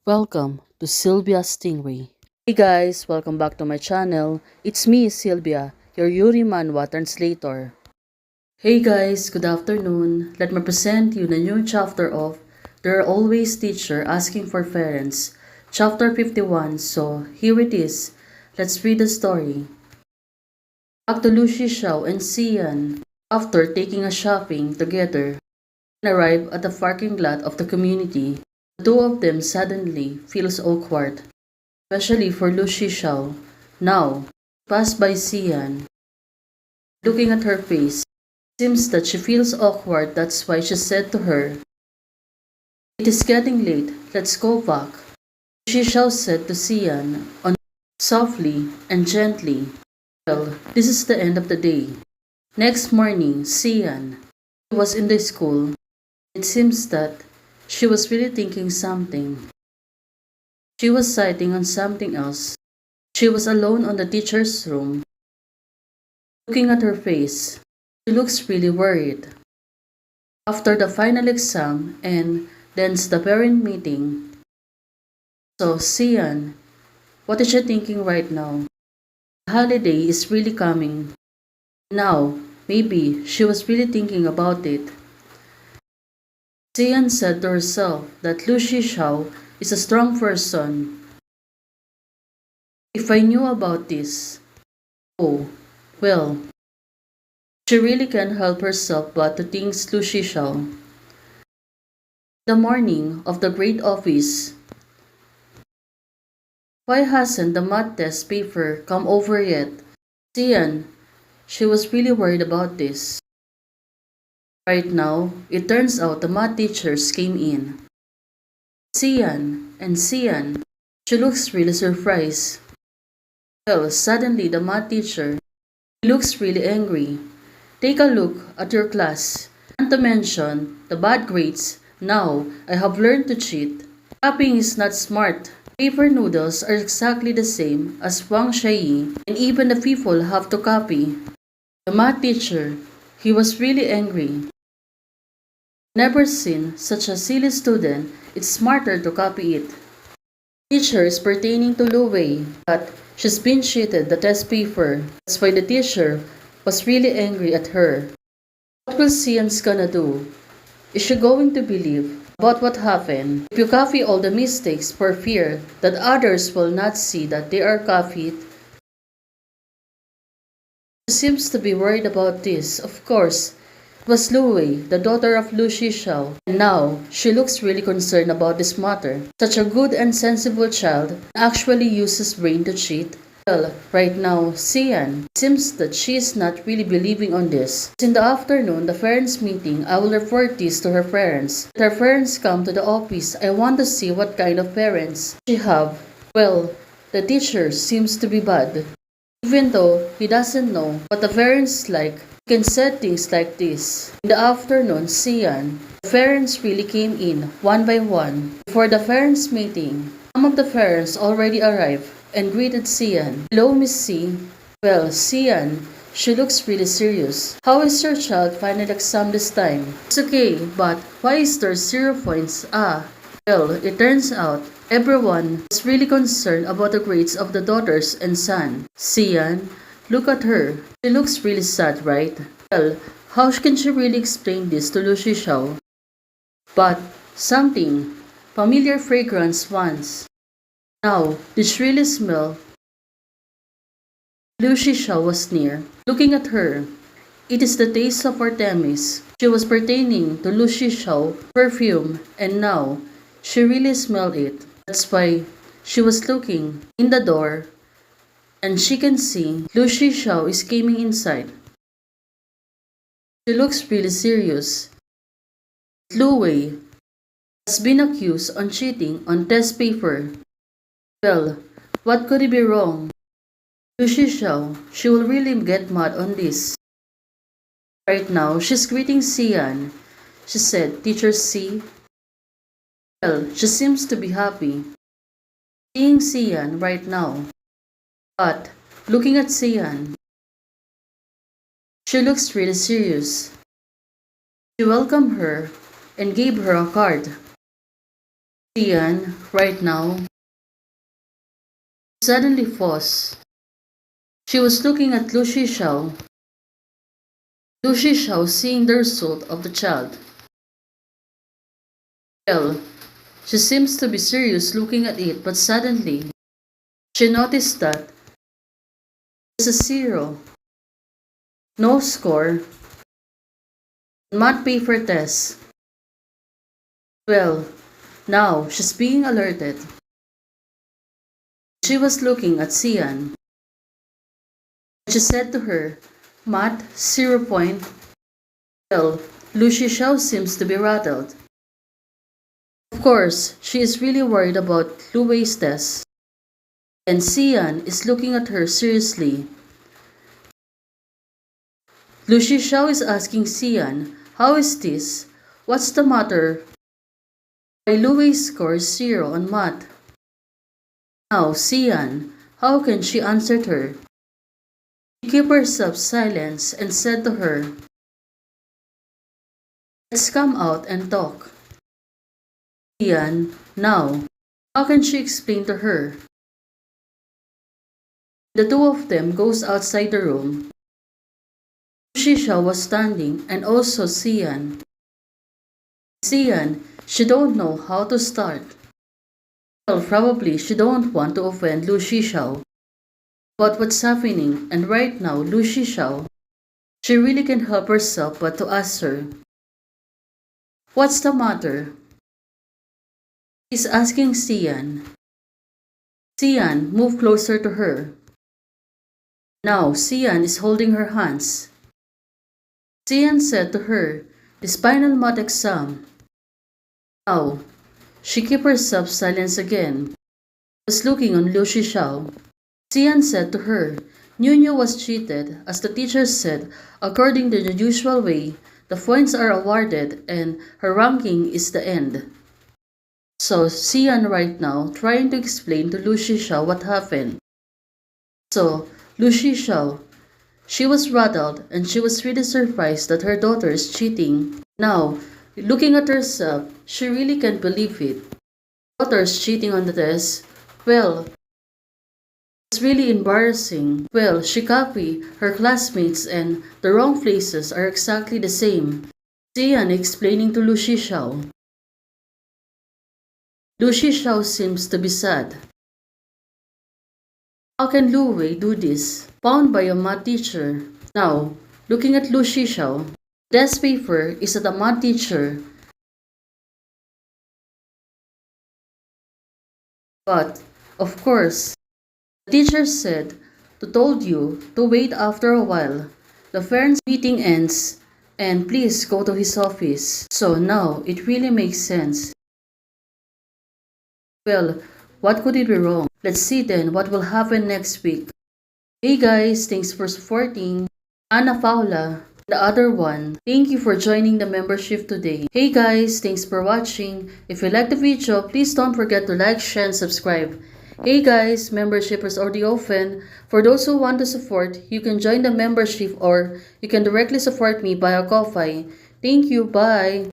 Welcome to Sylvia Stingray. Hey guys, welcome back to my channel. It's me, Sylvia, your Yuri Manhwa translator. Hey guys, good afternoon. Let me present you the new chapter of There Are Always Teacher Asking for Parents, chapter 51. So here it is. Let's read the story. Back to Lu Shishao and Xian. After taking a shopping together, and arrive at the parking lot of the community, the two of them suddenly feels awkward, especially for Lu Shishao. Now, passed by Xian, looking at her face, seems that she feels awkward. That's why she said to her, "It is getting late, let's go back." Lu Shishao said to Xian, softly and gently, "Well, this is the end of the day." Next morning, Xian was in the school. It seems that she was really thinking something. She was sighting on something else. She was alone on the teacher's room. Looking at her face, she looks really worried. After the final exam and then's the parent meeting. So, Xian, what is she thinking right now? The holiday is really coming. Now, maybe she was really thinking about it. Xian said to herself that Lu Shishao is a strong person. If I knew about this, oh, well, she really can't help herself but to think Lu Shishao. The morning of the grade office. Why hasn't the math test paper come over yet? Xian, she was really worried about this. Right now, it turns out the math teachers came in. Xian, she looks really surprised. Well, suddenly the math teacher looks really angry. Take a look at your class. Not to mention the bad grades. Now, I have learned to cheat. Copying is not smart. Paper noodles are exactly the same as Wang Shai, and even the people have to copy. The math teacher, he was really angry. Never seen such a silly student. It's smarter to copy it. Teacher is pertaining to Lu Wei, but she's been cheated the test paper. That's why the teacher was really angry at her. What will Xian's gonna do? Is she going to believe about what happened? If you copy all the mistakes for fear that others will not see that they are copied, she seems to be worried about this. Of course, it was Lu Wei, the daughter of Lu Shishao, and now she looks really concerned about this matter. Such a good and sensible child actually uses brain to cheat. Well, right now, Xian seems that she is not really believing on this. In the afternoon, the parents' meeting, I will report this to her parents. If her parents come to the office, I want to see what kind of parents she have. Well, the teacher seems to be bad. Even though he doesn't know what the parents like, he can say things like this. In the afternoon, Xian, the parents really came in one by one. Before the parents' meeting, some of the parents already arrived and greeted Xian. "Hello, Miss C." Well, Xian, she looks really serious. "How is your child final exam this time?" "It's okay, but why is there 0 points? Well, it turns out everyone is really concerned about the grades of the daughters and son. Xian, look at her. She looks really sad, right? Well, how can she really explain this to Lu Shishao? But something familiar fragrance once. Now, did she really smell? Lu Shishao was near, looking at her. It is the taste of Artemis. She was pertaining to Lu Shishao perfume, and now she really smelled it. That's why she was looking in the door, and she can see Lu Shishao is coming inside. She looks really serious. Lu Wei has been accused on cheating on test paper. Well, what could be wrong? Lu Shishao, she will really get mad on this. Right now, she's greeting Xian. She said, "Teacher C." Well, she seems to be happy seeing Xian right now. But looking at Xian, she looks really serious. She welcomed her and gave her a card. Sian, right now, suddenly froze. She was looking at Lu Shishao. Lu Shishao seeing the result of the child. Well, she seems to be serious looking at it, but suddenly, she noticed that there's a zero, no score, math paper test. Well, now she's being alerted. She was looking at Sian. She said to her, Math, 0 point. Well, Lu Shishao seems to be rattled. Of course, she is really worried about Lu Wei's test. And Sian is looking at her seriously. Lu Shishao is asking Sian, how is this? What's the matter? Why Lu Wei scores 0 on math? Now, Sian, how can she answer her? She kept herself silent and said to her, let's come out and talk. Sian, now, how can she explain to her? The two of them goes outside the room. Shisha was standing and also Sian. Sian, she don't know how to start. Well, probably she don't want to offend Lu Shishao. But what's happening, and right now Lu Shishao, she really can't help herself but to ask her, what's the matter? He's asking Sian. Sian, move closer to her. Now Sian is holding her hands. Sian said to her, the spinal math exam. Now, she kept herself silent again. Was looking on Liu Shishao. Sian said to her, Nunyo was cheated, as the teacher said, according to the usual way, the points are awarded and her ranking is the end. So Sian right now trying to explain to Liu Shishao what happened. So Liu Shishao, she was rattled and she was really surprised that her daughter is cheating. Now, looking at herself, she really can't believe it. Daughter's cheating on the test? Well, it's really embarrassing. Well, she copied her classmates and the wrong places are exactly the same. Sian explaining to Lu Shishao. Lu Shishao seems to be sad. How can Lu Wei do this? Found by a math teacher. Now, looking at Lu Shishao, test paper is at a math teacher. But, of course, the teacher said to told you to wait after a while. The parents' meeting ends and please go to his office. So now it really makes sense. Well, what could it be wrong? Let's see then what will happen next week. Hey guys, thanks for supporting. Ana Paula, the other one. Thank you for joining the membership today. Hey guys, thanks for watching. If you like the video, please don't forget to like, share, and subscribe. Hey guys, membership is already open. For those who want to support, you can join the membership or you can directly support me via Ko-Fi. Thank you, bye.